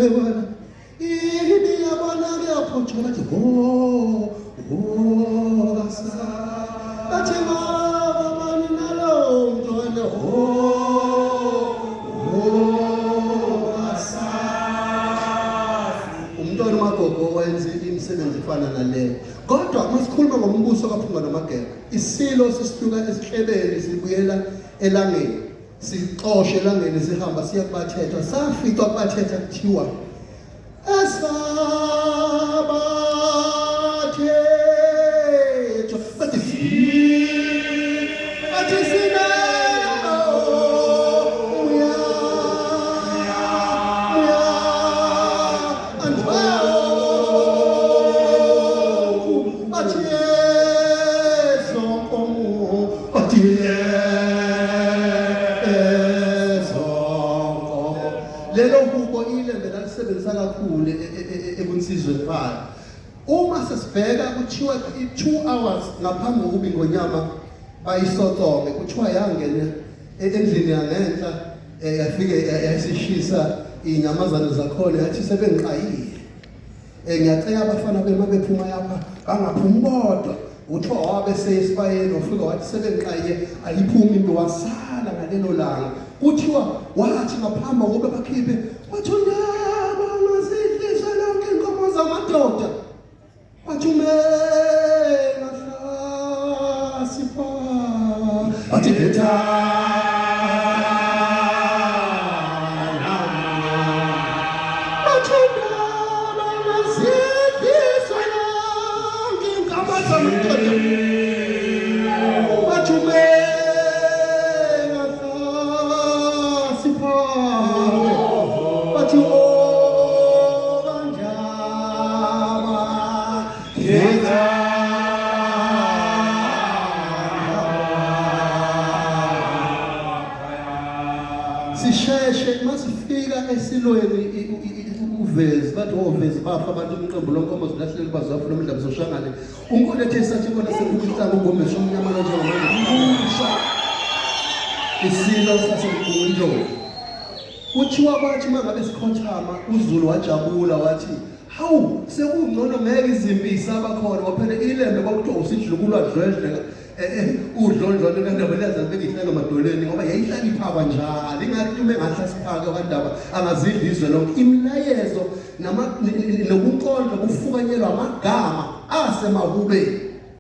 wena ini yabona kuyaphotsha bathi kasa bathi mani nalo mntwana kasa umntwana uMagogo wenza imisebenzi efana naleyo. Kodwa masikhuluma ngombuso kaFodo Ka-Nombewu, isilo sisihluka esihlebeni sibuyela elangeni, sixoshe elangeni sihamba siya kubathetha, safika kubathetha kuthiwa esabathetha bathi sina lelo hubo ilembe lalisebenzisa kakhulu ebunsizweni bayo. Uma sesibheka kuthiwa 2 hours ngaphambi kokuba ingonyama bayisotsome, kuthiwa yangena endlini yangenhla yafike yasishisa inyamazana zakhona yathi sebengiqayile. Ngiyacela abafana bema bephuma yapha bangaphumi bodwa. Uthiwa wabe seyisipayeni ufika wathi sebengiqaye ayiphumi into wasala ngalelo langa. Kuthiwa wathi ngaphambi kokuba bakhiphe wathi undaba ngazidlisha lonke inkomo zamadoda wathi ngahla sipha wathi sisheshe masifika esilweni uVezi bathi oVezi bafa abantu umqembu lonkomo zilahlele bazafu nomdlabu zoshangane unkolo ethe sathi bona sekuhlanga ugomesha umnyama njengoba isilo sasemkhulu kuthiwa bathi mangabe sikhothama uZulu wajabula wathi hawu sekungcono ngeke izimpi isabakhona waphela ilembe kwakuthiwa usidlukulwa dlwedle udlondlonto kandaba leyaza bengihlanga madoleni ngoba yayihlala iphakwa njalo ingathi uma engahla siphaka kandaba angazidla izwe lonke imilayezo nokuqonda kufukanyelwa amagama asemahubeni